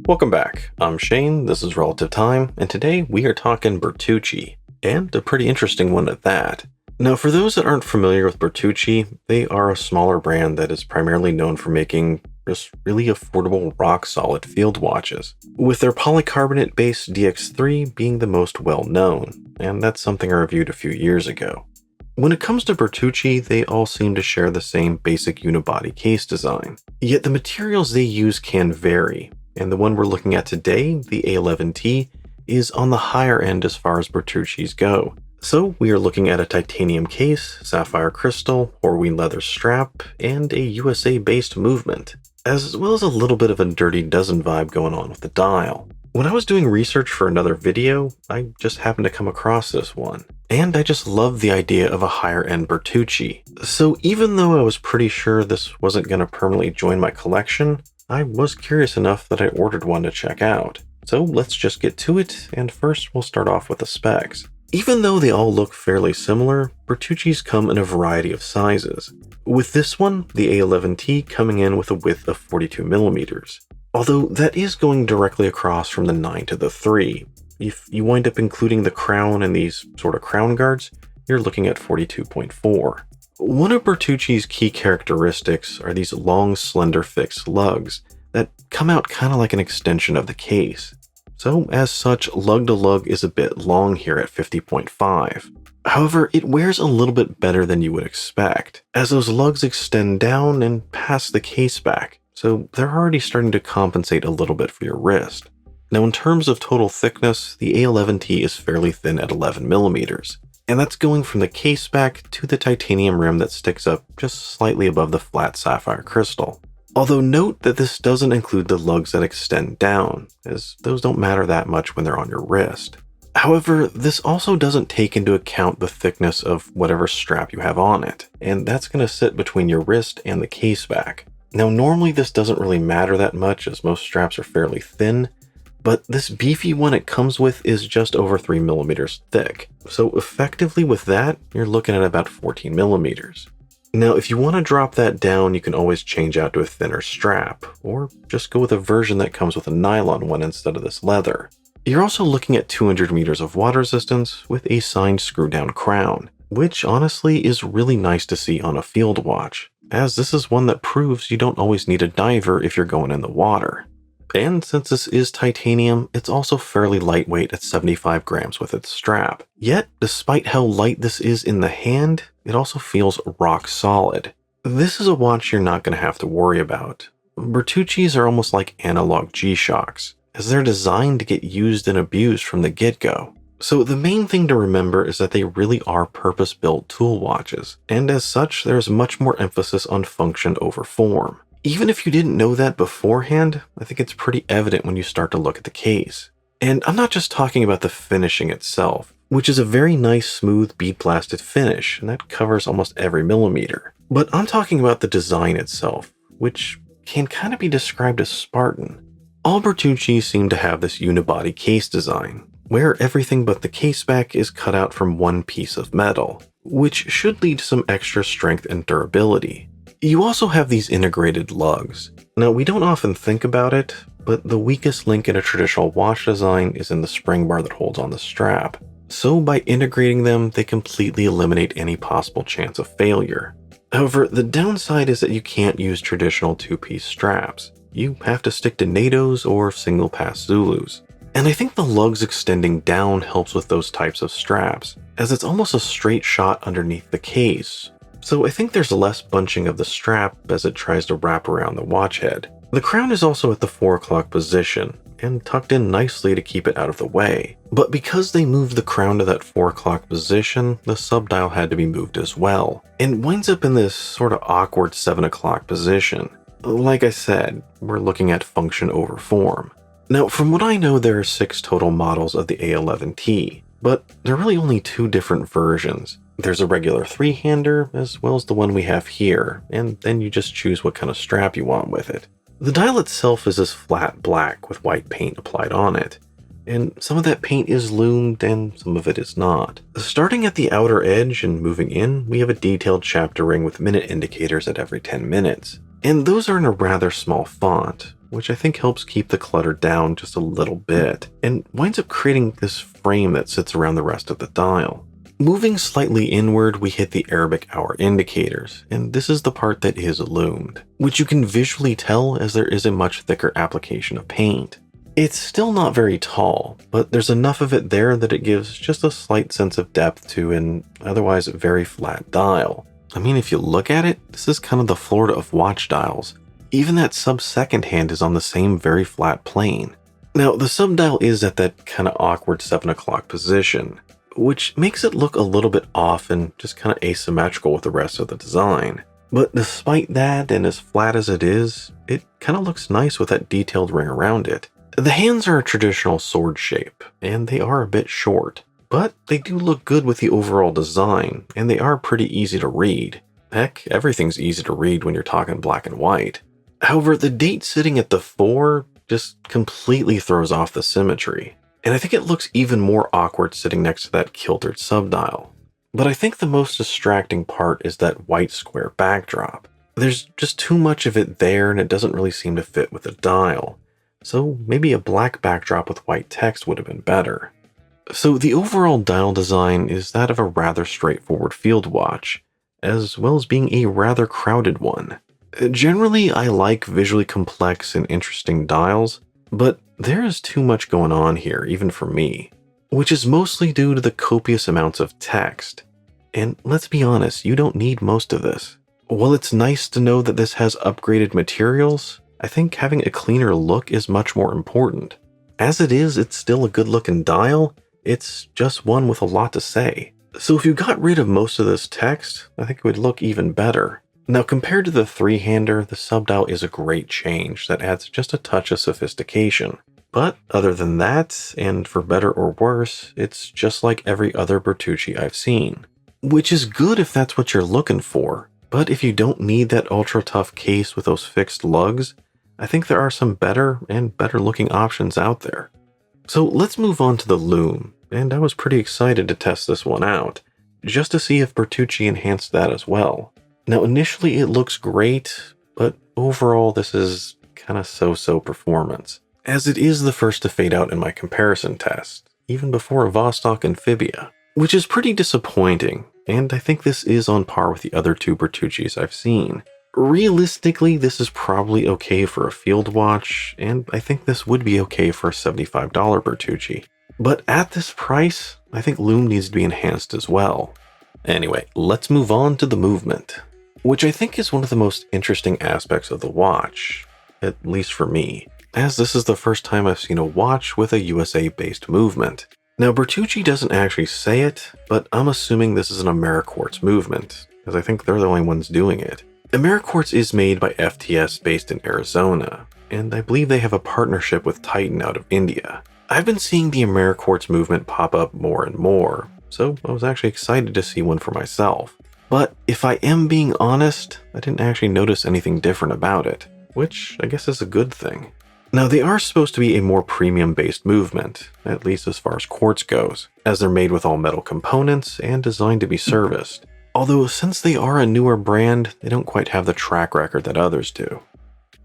Welcome back. I'm Shane, this is Relative Time, and today we are talking Bertucci, and a pretty interesting one at that. Now, for those that aren't familiar with Bertucci, they are a smaller brand that is primarily known for making just really affordable rock-solid field watches, with their polycarbonate-based DX3 being the most well-known, and that's something I reviewed a few years ago. When it comes to Bertucci, they all seem to share the same basic unibody case design, yet the materials they use can vary. And the one we're looking at today, the A-11T, is on the higher end as far as Bertucci's go. So we are looking at a titanium case, sapphire crystal, Horween leather strap, and a USA-based movement, as well as a little bit of a Dirty Dozen vibe going on with the dial. When I was doing research for another video, I just happened to come across this one, and I just love the idea of a higher-end Bertucci. So even though I was pretty sure this wasn't going to permanently join my collection, I was curious enough that I ordered one to check out. So let's just get to it, and first we'll start off with the specs. Even though they all look fairly similar, Bertucci's come in a variety of sizes, with this one, the A-11T, coming in with a width of 42mm. Although that is going directly across from the 9 to the 3. If you wind up including the crown and these sort of crown guards, you're looking at 42.4. One of Bertucci's key characteristics are these long, slender fixed lugs that come out kind of like an extension of the case. So as such, lug to lug is a bit long here at 50.5. However, it wears a little bit better than you would expect, as those lugs extend down and past the case back, so they're already starting to compensate a little bit for your wrist. Now in terms of total thickness, the A-11T is fairly thin at 11mm. And that's going from the case back to the titanium rim that sticks up just slightly above the flat sapphire crystal. Although note that this doesn't include the lugs that extend down, as those don't matter that much when they're on your wrist. However, this also doesn't take into account the thickness of whatever strap you have on it, and that's going to sit between your wrist and the case back. Now normally this doesn't really matter that much as most straps are fairly thin, but this beefy one it comes with is just over 3mm thick. So effectively with that, you're looking at about 14mm. Now if you want to drop that down, you can always change out to a thinner strap, or just go with a version that comes with a nylon one instead of this leather. You're also looking at 200 meters of water resistance with a signed screw down crown, which honestly is really nice to see on a field watch, as this is one that proves you don't always need a diver if you're going in the water. And since this is titanium, it's also fairly lightweight at 75 grams with its strap. Yet, despite how light this is in the hand, it also feels rock solid. This is a watch you're not going to have to worry about. Bertucci's are almost like analog G-Shocks, as they're designed to get used and abused from the get-go. So the main thing to remember is that they really are purpose-built tool watches, and as such, there's much more emphasis on function over form. Even if you didn't know that beforehand, I think it's pretty evident when you start to look at the case. And I'm not just talking about the finishing itself, which is a very nice smooth bead blasted finish, and that covers almost every millimeter. But I'm talking about the design itself, which can kind of be described as Spartan. All Bertucci seem to have this unibody case design, where everything but the case back is cut out from one piece of metal, which should lead to some extra strength and durability. You also have these integrated lugs. Now, we don't often think about it, but the weakest link in a traditional watch design is in the spring bar that holds on the strap. So by integrating them, they completely eliminate any possible chance of failure. However, the downside is that you can't use traditional two-piece straps. You have to stick to NATOs or single-pass Zulus. And I think the lugs extending down helps with those types of straps, as it's almost a straight shot underneath the case. So I think there's less bunching of the strap as it tries to wrap around the watch head. The crown is also at the 4 o'clock position, and tucked in nicely to keep it out of the way. But because they moved the crown to that 4 o'clock position, the subdial had to be moved as well, and winds up in this sort of awkward 7 o'clock position. Like I said, we're looking at function over form. Now, from what I know, there are 6 total models of the A-11T, but there are really only 2 different versions. There's a regular 3-hander, as well as the one we have here, and then you just choose what kind of strap you want with it. The dial itself is this flat black with white paint applied on it, and some of that paint is lumed and some of it is not. Starting at the outer edge and moving in, we have a detailed chapter ring with minute indicators at every 10 minutes, and those are in a rather small font, which I think helps keep the clutter down just a little bit, and winds up creating this frame that sits around the rest of the dial. Moving slightly inward, we hit the Arabic hour indicators, and this is the part that is loomed, which you can visually tell as there is a much thicker application of paint. It's still not very tall, but there's enough of it there that it gives just a slight sense of depth to an otherwise very flat dial. I mean, if you look at it, this is kind of the Florida of watch dials. Even that sub-second hand is on the same very flat plane. Now, the sub-dial is at that kind of awkward 7 o'clock position, which makes it look a little bit off and just kind of asymmetrical with the rest of the design. But despite that, and as flat as it is, it kind of looks nice with that detailed ring around it. The hands are a traditional sword shape, and they are a bit short, but they do look good with the overall design, and they are pretty easy to read. Heck, everything's easy to read when you're talking black and white. However, the date sitting at the 4 just completely throws off the symmetry. And I think it looks even more awkward sitting next to that kiltered subdial. But I think the most distracting part is that white square backdrop. There's just too much of it there and it doesn't really seem to fit with the dial. So maybe a black backdrop with white text would have been better. So the overall dial design is that of a rather straightforward field watch, as well as being a rather crowded one. Generally, I like visually complex and interesting dials, but there is too much going on here, even for me, which is mostly due to the copious amounts of text. And let's be honest, you don't need most of this. While it's nice to know that this has upgraded materials, I think having a cleaner look is much more important. As it is, it's still a good looking dial, it's just one with a lot to say. So if you got rid of most of this text, I think it would look even better. Now, compared to the three-hander, the subdial is a great change that adds just a touch of sophistication. But other than that, and for better or worse, it's just like every other Bertucci I've seen. Which is good if that's what you're looking for, but if you don't need that ultra-tough case with those fixed lugs, I think there are some better and better-looking options out there. So let's move on to the Lume, and I was pretty excited to test this one out, just to see if Bertucci enhanced that as well. Now, initially it looks great, but overall this is kind of so-so performance, as it is the first to fade out in my comparison test, even before a Vostok Amphibia, which is pretty disappointing, and I think this is on par with the other two Bertuccis I've seen. Realistically, this is probably okay for a field watch, and I think this would be okay for a $75 Bertucci. But at this price, I think Lume needs to be enhanced as well. Anyway, let's move on to the movement, which I think is one of the most interesting aspects of the watch, at least for me, as this is the first time I've seen a watch with a USA-based movement. Now, Bertucci doesn't actually say it, but I'm assuming this is an Ameriquartz movement, because I think they're the only ones doing it. Ameriquartz is made by FTS based in Arizona, and I believe they have a partnership with Titan out of India. I've been seeing the Ameriquartz movement pop up more and more, so I was actually excited to see one for myself. But if I am being honest, I didn't actually notice anything different about it, which I guess is a good thing. Now, they are supposed to be a more premium-based movement, at least as far as quartz goes, as they're made with all metal components and designed to be serviced. Although, since they are a newer brand, they don't quite have the track record that others do.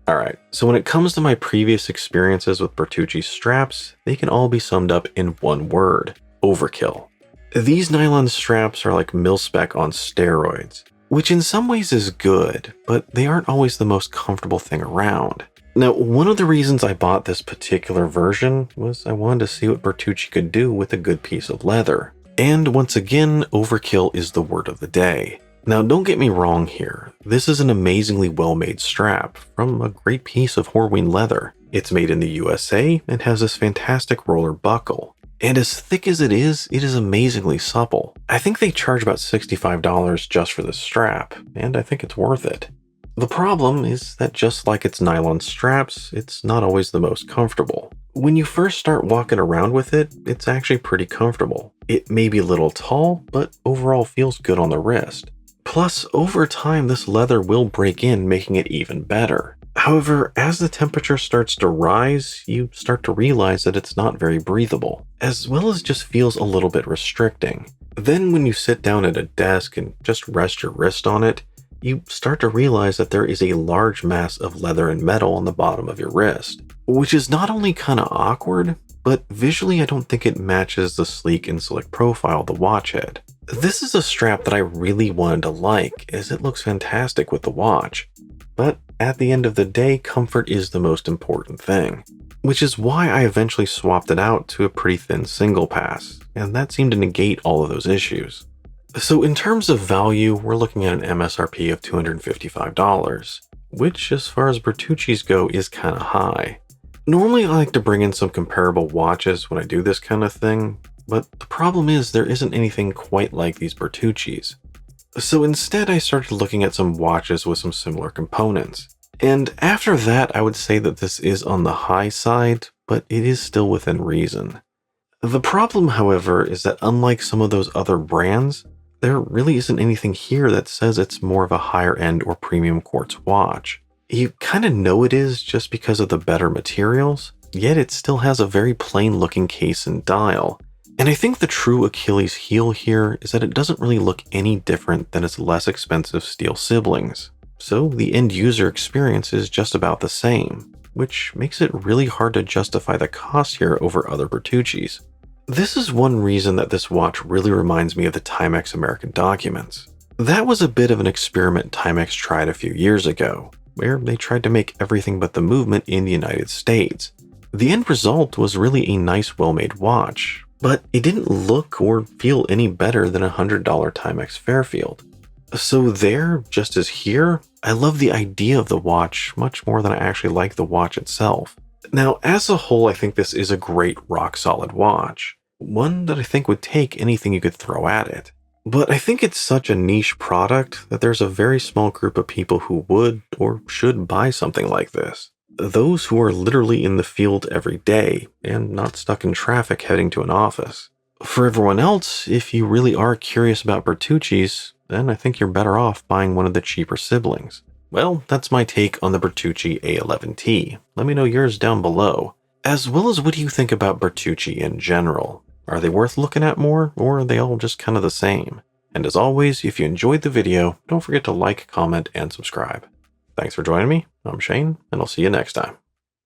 Alright, so when it comes to my previous experiences with Bertucci straps, they can all be summed up in one word: overkill. These nylon straps are like mil-spec on steroids, which in some ways is good, but they aren't always the most comfortable thing around. Now, one of the reasons I bought this particular version was I wanted to see what Bertucci could do with a good piece of leather. And once again, overkill is the word of the day. Now, don't get me wrong here. This is an amazingly well-made strap from a great piece of Horween leather. It's made in the USA and has this fantastic roller buckle. And as thick as it is amazingly supple. I think they charge about $65 just for this strap, and I think it's worth it. The problem is that just like its nylon straps, it's not always the most comfortable. When you first start walking around with it, it's actually pretty comfortable. It may be a little tall, but overall feels good on the wrist. Plus, over time, this leather will break in, making it even better. However, as the temperature starts to rise, you start to realize that it's not very breathable, as well as just feels a little bit restricting. Then when you sit down at a desk and just rest your wrist on it, you start to realize that there is a large mass of leather and metal on the bottom of your wrist, which is not only kind of awkward, but visually I don't think it matches the sleek and slick profile of the watch head. This is a strap that I really wanted to like, as it looks fantastic with the watch. But at the end of the day, comfort is the most important thing, which is why I eventually swapped it out to a pretty thin single pass, and that seemed to negate all of those issues. So in terms of value, we're looking at an MSRP of $255, which as far as Bertucci's go is kind of high. Normally I like to bring in some comparable watches when I do this kind of thing, but the problem is there isn't anything quite like these Bertucci's. So instead I started looking at some watches with some similar components. And after that I would say that this is on the high side, but it is still within reason. The problem, however, is that unlike some of those other brands, there really isn't anything here that says it's more of a higher end or premium quartz watch. You kind of know it is just because of the better materials, yet it still has a very plain looking case and dial. And I think the true Achilles heel here is that it doesn't really look any different than its less expensive steel siblings. So the end user experience is just about the same, which makes it really hard to justify the cost here over other Bertucci's. This is one reason that this watch really reminds me of the Timex American documents. That was a bit of an experiment Timex tried a few years ago, where they tried to make everything but the movement in the United States. The end result was really a nice well-made watch, but it didn't look or feel any better than a $100 Timex Fairfield. So there, just as here, I love the idea of the watch much more than I actually like the watch itself. Now, as a whole, I think this is a great rock-solid watch. One that I think would take anything you could throw at it. But I think it's such a niche product that there's a very small group of people who would or should buy something like this. Those who are literally in the field every day and not stuck in traffic heading to an office. For everyone else, if you really are curious about Bertucci's, then I think you're better off buying one of the cheaper siblings. Well, that's my take on the Bertucci A-11T. Let me know yours down below. As well as what do you think about Bertucci in general? Are they worth looking at more, or are they all just kind of the same? And as always, if you enjoyed the video, don't forget to like, comment, and subscribe. Thanks for joining me. I'm Shane, and I'll see you next time.